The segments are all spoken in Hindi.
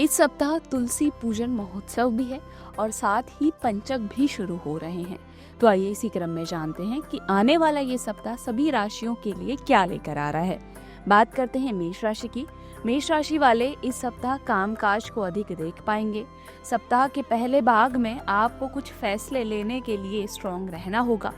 इस सप्ताह तुलसी पूजन महोत्सव भी है और साथ ही पंचक भी शुरू हो रहे हैं। तो आइए इसी क्रम में जानते हैं कि आने वाला ये सप्ताह सभी राशियों के लिए क्या लेकर आ रहा है। बात करते हैं मेष राशि की। मेष राशि वाले इस सप्ताह कामकाज को अधिक देख पाएंगे। सप्ताह के पहले भाग में आपको कुछ फैसले लेने के लिए स्ट्रांग रहना होगा।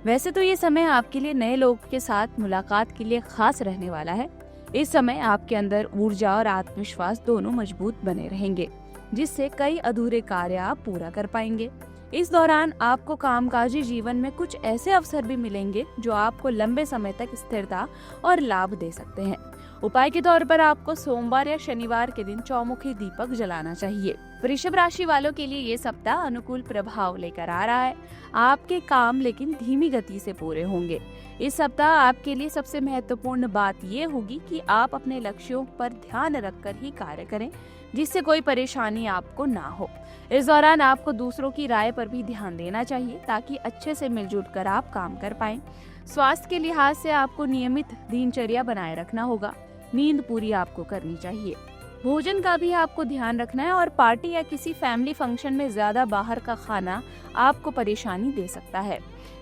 वैसे तो ये समय आपके लिए नए लोगों के साथ मुलाकात के लिए खास रहने वाला है। इस समय आपके अंदर ऊर्जा और आत्मविश्वास दोनों मजबूत बने रहेंगे, जिससे कई अधूरे कार्य आप पूरा कर पाएंगे। इस दौरान आपको कामकाजी जीवन में कुछ ऐसे अवसर भी मिलेंगे जो आपको लंबे समय तक स्थिरता और लाभ दे सकते हैं। उपाय के तौर पर आपको सोमवार या शनिवार के दिन चौमुखी दीपक जलाना चाहिए। वृषभ राशि वालों के लिए ये सप्ताह अनुकूल प्रभाव लेकर आ रहा है। आपके काम लेकिन धीमी गति से पूरे होंगे। इस सप्ताह आपके लिए सबसे महत्वपूर्ण बात ये होगी कि आप अपने लक्ष्यों पर ध्यान रखकर ही कार्य करें, जिससे कोई परेशानी आपको ना हो। इस दौरान आपको दूसरों की राय पर भी ध्यान देना चाहिए ताकि अच्छे से मिलजुल कर आप काम कर पाएं। स्वास्थ्य के लिहाज से आपको नियमित दिनचर्या बनाए रखना होगा। नींद पूरी आपको करनी चाहिए। भोजन का भी आपको ध्यान रखना है और पार्टी या किसी फैमिली फंक्शन में ज्यादा बाहर का खाना आपको परेशानी दे सकता है।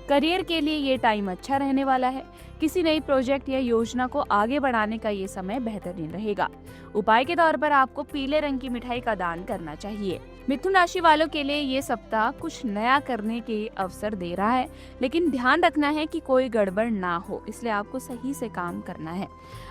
करियर के लिए ये टाइम अच्छा रहने वाला है। किसी नई प्रोजेक्ट या योजना को आगे बढ़ाने का ये समय बेहतरीन रहेगा। उपाय के तौर पर आपको पीले रंग की मिठाई का दान करना चाहिए। मिथुन राशि वालों के लिए ये सप्ताह कुछ नया करने के अवसर दे रहा है, लेकिन ध्यान रखना है कि कोई गड़बड़ ना हो, इसलिए आपको सही से काम करना है।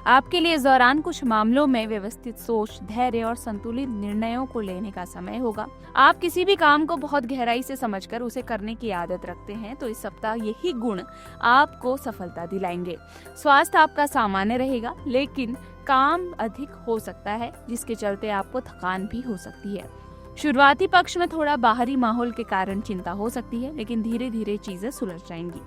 आपके लिए इस दौरान कुछ मामलों में व्यवस्थित सोच, धैर्य और संतुलित निर्णयों को लेने का समय होगा। आप किसी भी काम को बहुत गहराई से समझकर उसे करने की आदत रखते हैं, तो इस सप्ताह यही गुण आपको सफलता दिलाएंगे। स्वास्थ्य आपका सामान्य रहेगा, लेकिन काम अधिक हो सकता है, जिसके चलते आपको थकान भी हो सकती है। शुरुआती पक्ष में थोड़ा बाहरी माहौल के कारण चिंता हो सकती है, लेकिन धीरे धीरे चीजें सुलझ जाएंगी।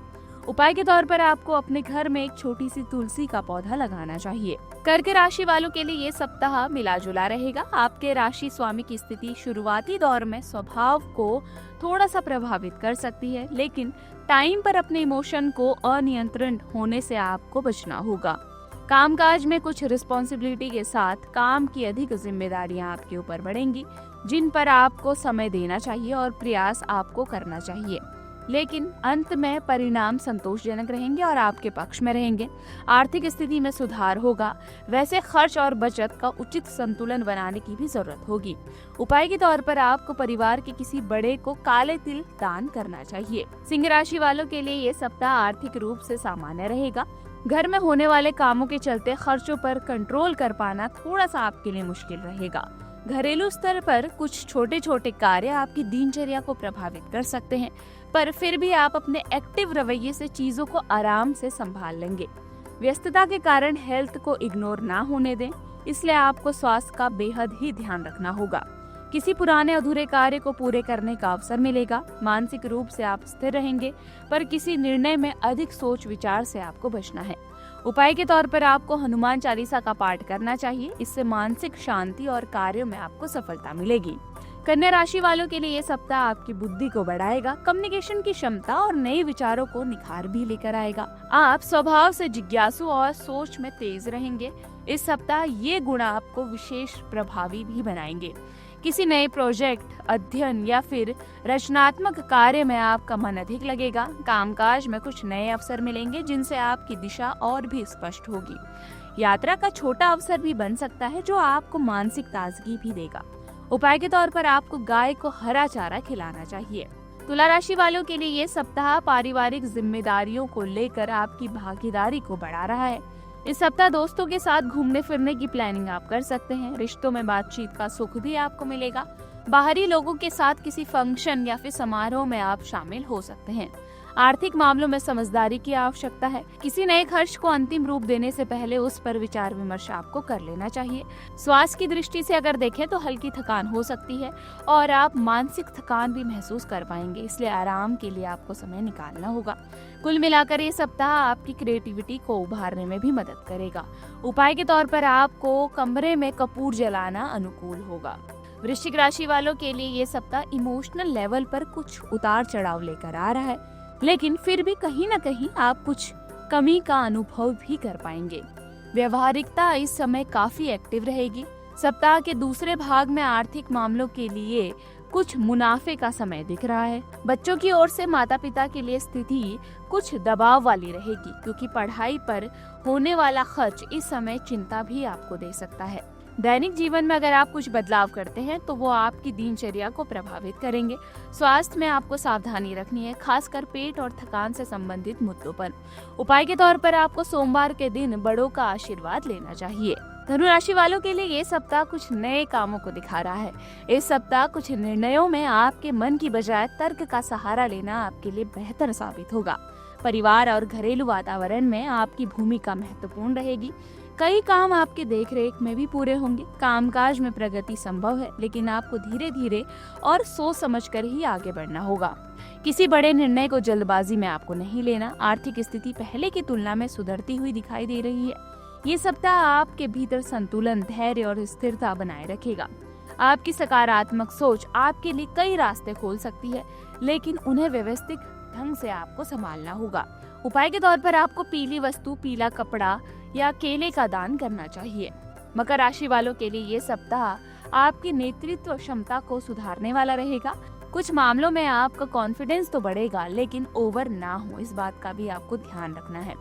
उपाय के तौर पर आपको अपने घर में एक छोटी सी तुलसी का पौधा लगाना चाहिए। कर्क राशि वालों के लिए ये सप्ताह मिला जुला रहेगा। आपके राशि स्वामी की स्थिति शुरुआती दौर में स्वभाव को थोड़ा सा प्रभावित कर सकती है, लेकिन टाइम पर अपने इमोशन को अनियंत्रित होने से आपको बचना होगा। कामकाज में कुछ रिस्पॉन्सिबिलिटी के साथ काम की अधिक जिम्मेदारियां आपके ऊपर बढ़ेंगी, जिन पर आपको समय देना चाहिए और प्रयास आपको करना चाहिए, लेकिन अंत में परिणाम संतोषजनक रहेंगे और आपके पक्ष में रहेंगे। आर्थिक स्थिति में सुधार होगा। वैसे खर्च और बचत का उचित संतुलन बनाने की भी जरूरत होगी। उपाय के तौर पर आपको परिवार के किसी बड़े को काले तिल दान करना चाहिए। सिंह राशि वालों के लिए ये सप्ताह आर्थिक रूप से सामान्य रहेगा। घर में होने वाले कामों के चलते खर्चों पर कंट्रोल कर पाना थोड़ा सा आपके लिए मुश्किल रहेगा। घरेलू स्तर पर कुछ छोटे छोटे कार्य आपकी दिनचर्या को प्रभावित कर सकते हैं, पर फिर भी आप अपने एक्टिव रवैये से चीजों को आराम से संभाल लेंगे। व्यस्तता के कारण हेल्थ को इग्नोर ना होने दें, इसलिए आपको स्वास्थ्य का बेहद ही ध्यान रखना होगा। किसी पुराने अधूरे कार्य को पूरे करने का अवसर मिलेगा। मानसिक रूप से आप स्थिर रहेंगे, पर किसी निर्णय में अधिक सोच विचार से आपको बचना है। उपाय के तौर पर आपको हनुमान चालीसा का पाठ करना चाहिए। इससे मानसिक शांति और कार्यों में आपको सफलता मिलेगी। कन्या राशि वालों के लिए ये सप्ताह आपकी बुद्धि को बढ़ाएगा। कम्युनिकेशन की क्षमता और नए विचारों को निखार भी लेकर आएगा। आप स्वभाव से जिज्ञासु और सोच में तेज रहेंगे। इस सप्ताह ये गुण आपको विशेष प्रभावी भी बनाएंगे। किसी नए प्रोजेक्ट, अध्ययन या फिर रचनात्मक कार्य में आपका मन अधिक लगेगा। कामकाज में कुछ नए अवसर मिलेंगे, जिनसे आपकी दिशा और भी स्पष्ट होगी। यात्रा का छोटा अवसर भी बन सकता है, जो आपको मानसिक ताजगी भी देगा। उपाय के तौर पर आपको गाय को हरा चारा खिलाना चाहिए। तुला राशि वालों के लिए ये सप्ताह पारिवारिक जिम्मेदारियों को लेकर आपकी भागीदारी को बढ़ा रहा है। इस सप्ताह दोस्तों के साथ घूमने फिरने की प्लानिंग आप कर सकते हैं। रिश्तों में बातचीत का सुख भी आपको मिलेगा। बाहरी लोगों के साथ किसी फंक्शन या फिर समारोह में आप शामिल हो सकते हैं। आर्थिक मामलों में समझदारी की आवश्यकता है। किसी नए खर्च को अंतिम रूप देने से पहले उस पर विचार विमर्श आपको कर लेना चाहिए। स्वास्थ्य की दृष्टि से अगर देखें तो हल्की थकान हो सकती है और आप मानसिक थकान भी महसूस कर पाएंगे, इसलिए आराम के लिए आपको समय निकालना होगा। कुल मिलाकर ये सप्ताह आपकी क्रिएटिविटी को उभारने में भी मदद करेगा। उपाय के तौर पर आपको कमरे में कपूर जलाना अनुकूल होगा। वृश्चिक राशि वालों के लिए ये सप्ताह इमोशनल लेवल पर कुछ उतार चढ़ाव लेकर आ रहा है, लेकिन फिर भी कहीं न कहीं आप कुछ कमी का अनुभव भी कर पाएंगे। व्यवहारिकता इस समय काफी एक्टिव रहेगी। सप्ताह के दूसरे भाग में आर्थिक मामलों के लिए कुछ मुनाफे का समय दिख रहा है। बच्चों की ओर से माता पिता के लिए स्थिति कुछ दबाव वाली रहेगी, क्योंकि पढ़ाई पर होने वाला खर्च इस समय चिंता भी आपको दे सकता है। दैनिक जीवन में अगर आप कुछ बदलाव करते हैं तो वो आपकी दिनचर्या को प्रभावित करेंगे। स्वास्थ्य में आपको सावधानी रखनी है, खासकर पेट और थकान से संबंधित मुद्दों पर। उपाय के तौर पर आपको सोमवार के दिन बड़ों का आशीर्वाद लेना चाहिए। धनु राशि वालों के लिए ये सप्ताह कुछ नए कामों को दिखा रहा है। इस सप्ताह कुछ निर्णयों में आपके मन की बजाय तर्क का सहारा लेना आपके लिए बेहतर साबित होगा। परिवार और घरेलू वातावरण में आपकी भूमिका महत्वपूर्ण रहेगी। कई काम आपके देखरेख में भी पूरे होंगे। कामकाज में प्रगति संभव है, लेकिन आपको धीरे धीरे और सोच समझकर ही आगे बढ़ना होगा। किसी बड़े निर्णय को जल्दबाजी में आपको नहीं लेना। आर्थिक स्थिति पहले की तुलना में सुधरती हुई दिखाई दे रही है। ये सप्ताह आपके भीतर संतुलन, धैर्य और स्थिरता बनाए रखेगा। आपकी सकारात्मक सोच आपके लिए कई रास्ते खोल सकती है, लेकिन उन्हें व्यवस्थित ढंग से आपको संभालना होगा। उपाय के तौर पर आपको पीली वस्तु, पीला कपड़ा या केले का दान करना चाहिए। मकर राशि वालों के लिए ये सप्ताह आपकी नेतृत्व क्षमता को सुधारने वाला रहेगा। कुछ मामलों में आपका कॉन्फिडेंस तो बढ़ेगा, लेकिन ओवर ना हो, इस बात का भी आपको ध्यान रखना है।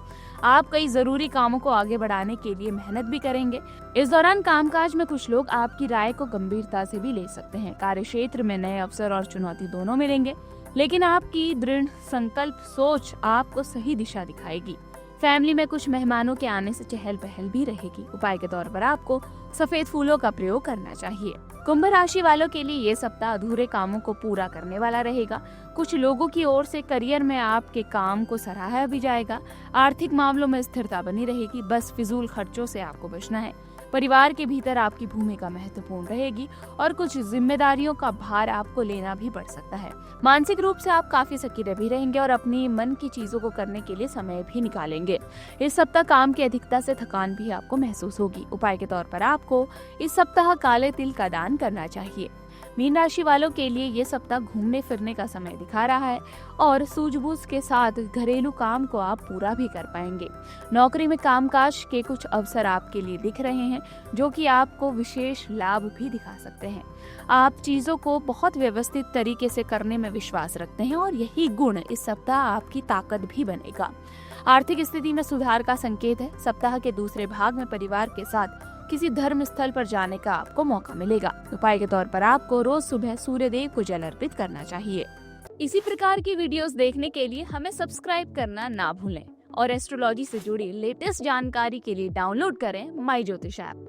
आप कई जरूरी कामों को आगे बढ़ाने के लिए मेहनत भी करेंगे। इस दौरान कामकाज में कुछ लोग आपकी राय को गंभीरता से भी ले सकते हैं। कार्यक्षेत्र में नए अवसर और चुनौती दोनों मिलेंगे, लेकिन आपकी दृढ़ संकल्प सोच आपको सही दिशा दिखाएगी। फैमिली में कुछ मेहमानों के आने से चहल पहल भी रहेगी। उपाय के तौर पर आपको सफेद फूलों का प्रयोग करना चाहिए। कुंभ राशि वालों के लिए ये सप्ताह अधूरे कामों को पूरा करने वाला रहेगा। कुछ लोगों की ओर से करियर में आपके काम को सराहा भी जाएगा। आर्थिक मामलों में स्थिरता बनी रहेगी। बस फिजूल खर्चों से आपको बचना है। परिवार के भीतर आपकी भूमिका महत्वपूर्ण रहेगी और कुछ जिम्मेदारियों का भार आपको लेना भी पड़ सकता है। मानसिक रूप से आप काफी सक्रिय भी रहेंगे और अपनी मन की चीजों को करने के लिए समय भी निकालेंगे। इस सप्ताह काम की अधिकता से थकान भी आपको महसूस होगी। उपाय के तौर पर आपको इस सप्ताह काले तिल का दान करना चाहिए। मीन राशि वालों के लिए ये सप्ताह घूमने फिरने का समय दिखा रहा है और सूझबूझ के साथ घरेलू काम को आप पूरा भी कर पाएंगे। नौकरी में कामकाज के कुछ अवसर आपके लिए दिख रहे हैं, जो कि आपको विशेष लाभ भी दिखा सकते हैं। आप चीजों को बहुत व्यवस्थित तरीके से करने में विश्वास रखते हैं और यही गुण इस सप्ताह आपकी ताकत भी बनेगा। आर्थिक स्थिति में सुधार का संकेत है। सप्ताह के दूसरे भाग में परिवार के साथ किसी धर्म स्थल पर जाने का आपको मौका मिलेगा। उपाय के तौर पर आपको रोज सुबह सूर्य देव को जल अर्पित करना चाहिए। इसी प्रकार की वीडियोस देखने के लिए हमें सब्सक्राइब करना ना भूलें और एस्ट्रोलॉजी से जुड़ी लेटेस्ट जानकारी के लिए डाउनलोड करें माई ज्योतिष ऐप।